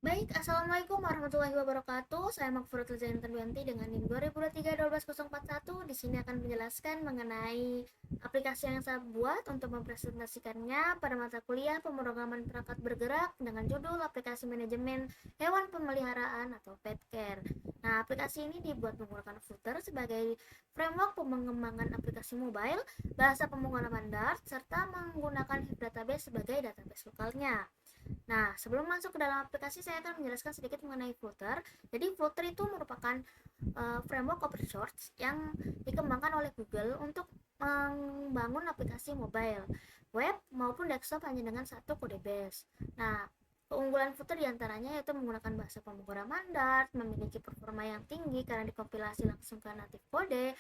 Baik, Assalamualaikum warahmatullahi wabarakatuh. Saya Makfuratul Zainal dengan NIM 2023-12041. Di sini akan menjelaskan mengenai aplikasi yang saya buat untuk mempresentasikannya pada mata kuliah pemrograman perangkat bergerak dengan judul Aplikasi Manajemen Hewan Pemeliharaan atau Pet Care. Nah, aplikasi ini dibuat menggunakan Flutter sebagai framework pengembangan aplikasi mobile, bahasa pemrograman Dart, serta menggunakan Hive Database sebagai database lokalnya. Nah, sebelum masuk ke dalam aplikasi, saya akan menjelaskan sedikit mengenai Flutter. Jadi, Flutter itu merupakan framework open source yang dikembangkan oleh Google untuk membangun aplikasi mobile, web, maupun desktop hanya dengan satu kode base. Nah, keunggulan Flutter diantaranya yaitu menggunakan bahasa pemrograman Dart, memiliki performa yang tinggi karena dikompilasi langsung ke native kode,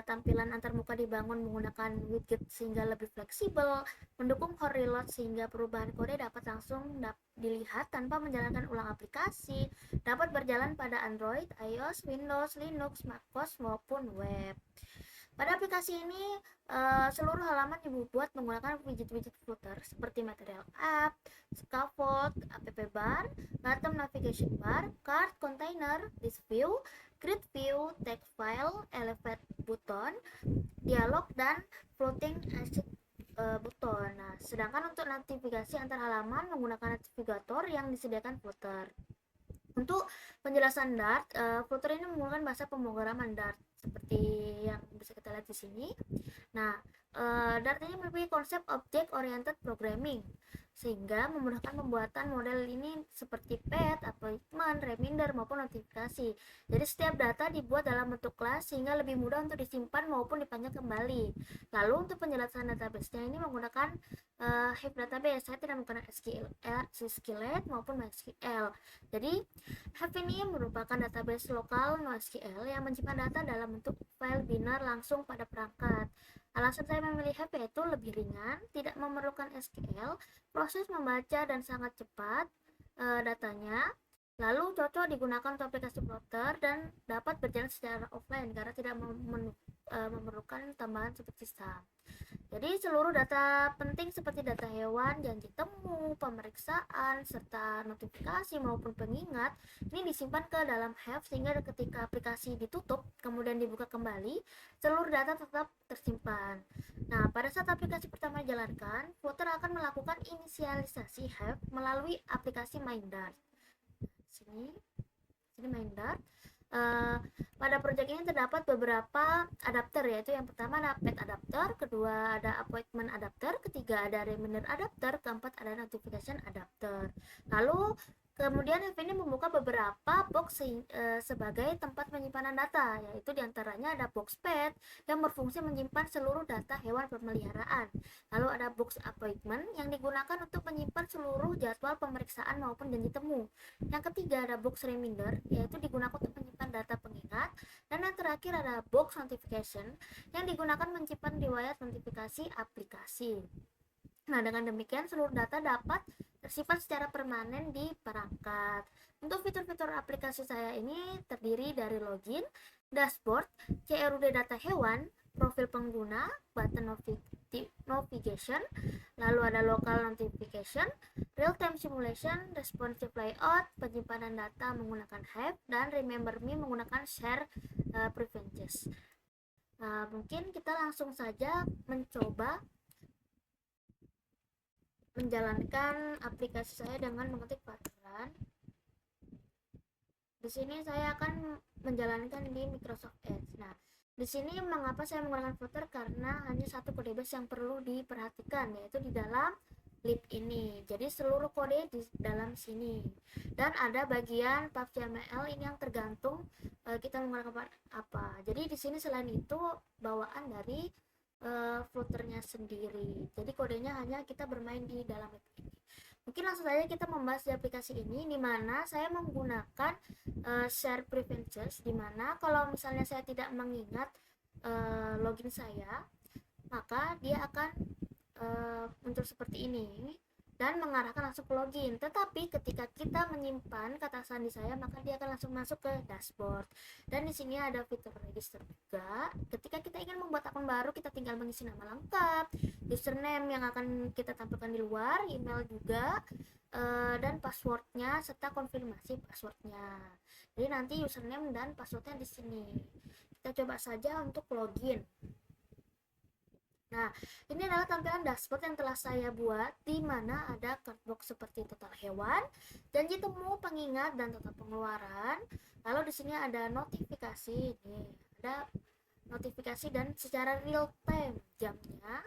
tampilan antarmuka dibangun menggunakan widget sehingga lebih fleksibel, mendukung core reload sehingga perubahan kode dapat langsung dilihat tanpa menjalankan ulang aplikasi, dapat berjalan pada Android, iOS, Windows, Linux, macOS maupun web. Pada aplikasi ini, seluruh halaman dibuat menggunakan widget-widget Flutter seperti Material App, Scaffold, App Bar, Bottom Navigation Bar, Card, Container, List View, Grid View, Text File, Elevate Button, Dialog, dan Floating Asset Button. Nah, sedangkan untuk navigasi antar halaman menggunakan navigator yang disediakan Flutter. Untuk penjelasan Dart, Flutter ini menggunakan bahasa pemrograman Dart seperti yang bisa kita lihat di sini. Nah, Dart ini memiliki konsep object oriented programming sehingga memudahkan pembuatan model ini seperti pet, appointment, reminder maupun notifikasi. Jadi setiap data dibuat dalam bentuk kelas sehingga lebih mudah untuk disimpan maupun dipanjang kembali. Lalu untuk penjelasan database-nya ini menggunakan Hive database. Saya tidak menggunakan SQLite maupun MySQL. Jadi Hive ini merupakan database lokal NoSQL yang menyimpan data dalam bentuk file binar langsung pada perangkat. Alasan saya memilih Hive yaitu lebih ringan, tidak memerlukan SQL, proses membaca dan sangat cepat datanya, lalu cocok digunakan untuk aplikasi Flutter dan dapat berjalan secara offline karena tidak memerlukan tambahan seperti SAM. Jadi seluruh data penting seperti data hewan, janji temu, pemeriksaan, serta notifikasi maupun pengingat ini disimpan ke dalam Hive sehingga ketika aplikasi ditutup kemudian dibuka kembali, seluruh data tetap tersimpan. Nah, pada saat aplikasi pertama dijalankan, Flutter akan melakukan inisialisasi Hive melalui aplikasi MindDart. Sini, sini MindDart. Uh, Pada proyek ini terdapat beberapa adapter, yaitu yang pertama ada pet adapter, kedua ada appointment adapter, ketiga ada reminder adapter, keempat ada notification adapter. Lalu kemudian Hive ini membuka beberapa box sebagai tempat penyimpanan data, yaitu diantaranya ada box pet yang berfungsi menyimpan seluruh data hewan pemeliharaan. Lalu ada box appointment yang digunakan untuk menyimpan seluruh jadwal pemeriksaan maupun janji temu. Yang ketiga ada box reminder, yaitu digunakan untuk menyimpan data pengingat. Dan yang terakhir ada box notification yang digunakan menyimpan riwayat notifikasi aplikasi. Nah, dengan demikian seluruh data dapat tersimpan secara permanen di perangkat. Untuk fitur-fitur aplikasi saya ini terdiri dari login, dashboard, CRUD data hewan, profil pengguna, button navigation, lalu ada local notification, real-time simulation, responsive layout, penyimpanan data menggunakan Hive, dan remember me menggunakan share preferences. Nah, mungkin kita langsung saja mencoba menjalankan aplikasi saya dengan mengetik parkiran. Di sini saya akan menjalankan di Microsoft Edge. Nah, di sini mengapa saya menggunakan Flutter, karena hanya satu kode base yang perlu diperhatikan, yaitu di dalam lib ini. Jadi seluruh kode di dalam sini. Dan ada bagian pub.yml ini yang tergantung kita menggunakan apa. Jadi di sini selain itu bawaan dari Flutternya sendiri. Jadi kodenya hanya kita bermain di dalam lib ini. Mungkin langsung saja kita membahas di aplikasi ini, di mana saya menggunakan share preferences, di mana kalau misalnya saya tidak mengingat login saya, maka dia akan muncul seperti ini. dan mengarahkan langsung ke login. Tetapi ketika kita menyimpan kata sandi saya, maka dia akan langsung masuk ke dashboard. Dan di sini ada fitur register juga. Ketika kita ingin membuat akun baru, kita tinggal mengisi nama lengkap, username yang akan kita tampilkan di luar, email juga, dan passwordnya serta konfirmasi passwordnya. Jadi nanti username dan passwordnya di sini. Kita coba saja untuk login. Nah, ini adalah tampilan dashboard yang telah saya buat, di mana ada cardbox seperti total hewan, janji temu, pengingat, dan total pengeluaran. Lalu di sini ada notifikasi, ini ada notifikasi dan secara real time jamnya.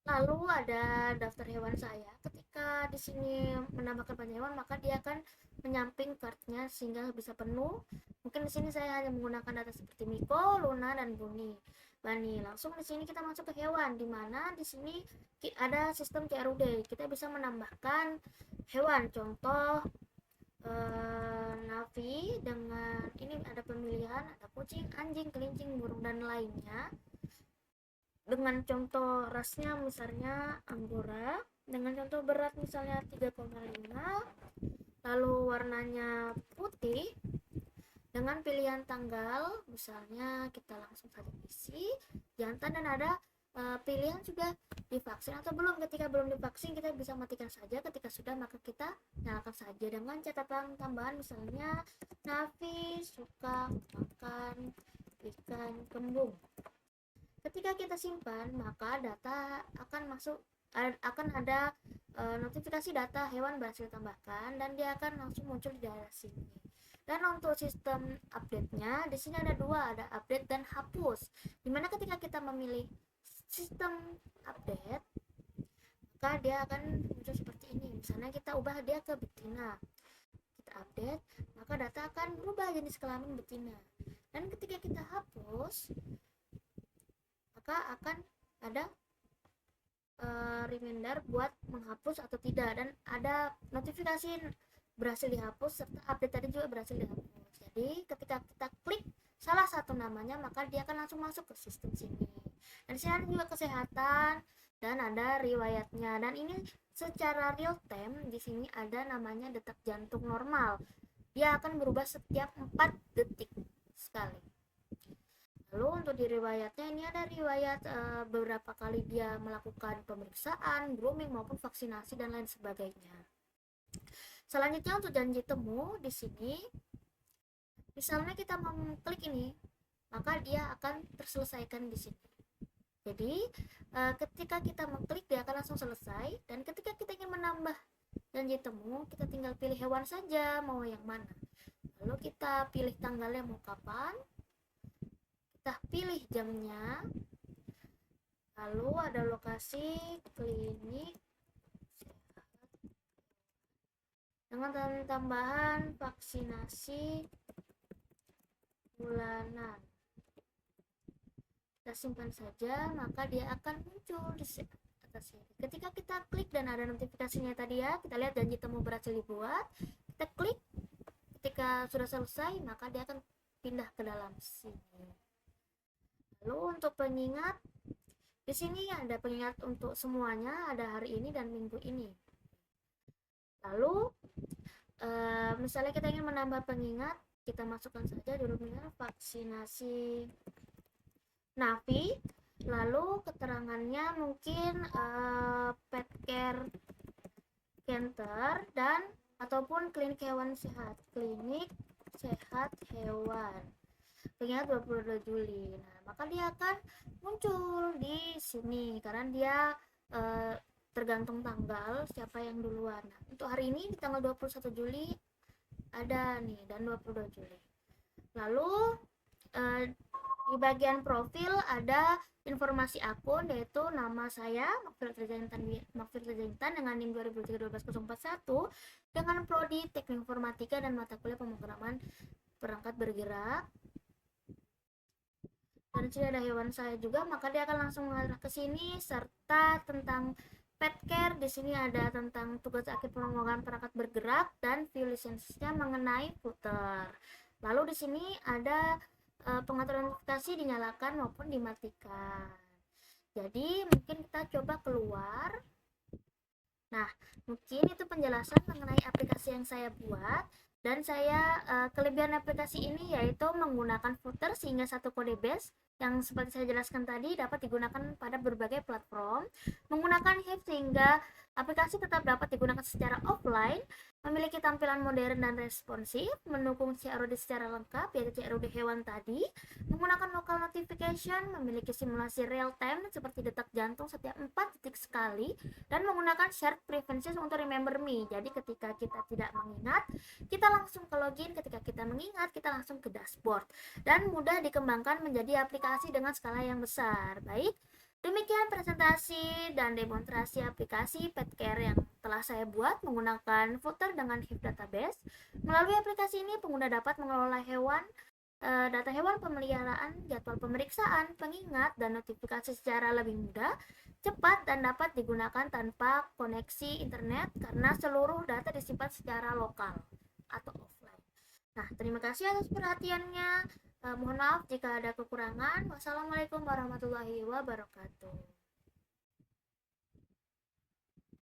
Lalu ada daftar hewan saya. Ketika di sini menambahkan banyak hewan, maka dia akan menyamping kartnya sehingga bisa penuh. Mungkin di sini saya hanya menggunakan data seperti Miko, Luna, dan Bani. Langsung di sini kita masuk ke hewan, di mana di sini ada sistem CRUD. Kita bisa menambahkan hewan, contoh Navi dengan ini ada pemilihan, ada kucing, anjing, kelincing, burung, dan lainnya. Dengan contoh rasnya misalnya Angora, dengan contoh berat misalnya 3,5, lalu warnanya putih, dengan pilihan tanggal misalnya kita langsung saja isi jantan, dan ada pilihan juga divaksin atau belum. Ketika belum divaksin kita bisa matikan saja, ketika sudah maka kita nyalakan saja dengan catatan tambahan misalnya Navi suka makan ikan kembung. Ketika kita simpan maka data akan masuk, akan ada notifikasi data hewan berhasil tambahkan, dan dia akan langsung muncul di daerah sini. Dan untuk sistem update-nya di sini ada dua, ada update dan hapus. Dimana ketika kita memilih sistem update, maka dia akan muncul seperti ini. Misalnya kita ubah dia ke betina, kita update, maka data akan berubah jenis kelamin betina. Dan ketika kita hapus, maka akan ada reminder buat menghapus atau tidak, dan ada notifikasi berhasil dihapus serta update tadi juga berhasil dihapus. Jadi ketika kita klik salah satu namanya, maka dia akan langsung masuk ke sistem sini. Dan sini ada juga kesehatan dan ada riwayatnya. Dan ini secara real time di sini ada namanya detak jantung normal. Dia akan berubah setiap 4 detik sekali. Lalu untuk di riwayatnya ini ada riwayat beberapa kali dia melakukan pemeriksaan, grooming maupun vaksinasi dan lain sebagainya. Selanjutnya untuk janji temu di sini, misalnya kita mengklik ini, maka dia akan terselesaikan di sini. Jadi ketika kita mengklik dia akan langsung selesai, dan ketika kita ingin menambah janji temu, kita tinggal pilih hewan saja mau yang mana. Lalu kita pilih tanggalnya mau kapan, kita pilih jamnya, lalu ada lokasi klinik dengan tambahan vaksinasi bulanan. Kita simpan saja, maka dia akan muncul di atas sini. Ketika kita klik dan ada notifikasinya tadi ya, kita lihat janji temu berhasil dibuat, kita klik, ketika sudah selesai maka dia akan pindah ke dalam sini. Lalu untuk pengingat, di sini ada pengingat untuk semuanya, ada hari ini dan minggu ini. Lalu misalnya kita ingin menambah pengingat, kita masukkan saja judulnya vaksinasi Navi, lalu keterangannya mungkin pet care center dan ataupun klinik hewan sehat, klinik sehat hewan, pengingat 22 Juli. Nah, maka dia akan muncul di sini karena dia tergantung tanggal siapa yang duluan. Nah, untuk hari ini di tanggal 21 Juli ada nih, dan 22 Juli. Lalu di bagian profil ada informasi akun, yaitu nama saya Makfir Zaintan dengan NIM 2003-12041 dengan prodi Teknik Informatika dan mata kuliah pemrograman perangkat bergerak. Dan sini ada hewan saya juga, maka dia akan langsung mengarah ke sini, serta tentang pet care. Di sini ada tentang tugas akhir pemrograman perangkat bergerak dan view lisensinya mengenai footer. Lalu di sini ada pengaturan notifikasi dinyalakan maupun dimatikan. Jadi mungkin kita coba keluar. Nah, mungkin itu penjelasan mengenai aplikasi yang saya buat. Dan kelebihan aplikasi ini yaitu menggunakan footer sehingga satu kode base yang seperti saya jelaskan tadi dapat digunakan pada berbagai platform, menggunakan HIP sehingga aplikasi tetap dapat digunakan secara offline, memiliki tampilan modern dan responsif, mendukung CRUD secara lengkap yaitu CRUD hewan tadi, menggunakan local notification, memiliki simulasi real time seperti detak jantung setiap 4 detik sekali, dan menggunakan shared preferences untuk remember me. Jadi ketika kita tidak mengingat, kita langsung ke login, ketika kita mengingat, kita langsung ke dashboard. Dan mudah dikembangkan menjadi aplikasi dengan skala yang besar. Baik, demikian presentasi dan demonstrasi aplikasi PetCare yang telah saya buat menggunakan footer dengan HIP database. Melalui aplikasi ini, pengguna dapat mengelola data hewan pemeliharaan, jadwal pemeriksaan, pengingat, dan notifikasi secara lebih mudah, cepat, dan dapat digunakan tanpa koneksi internet karena seluruh data disimpan secara lokal atau offline. Nah, terima kasih atas perhatiannya. Mohon maaf jika ada kekurangan. Wassalamualaikum warahmatullahi wabarakatuh.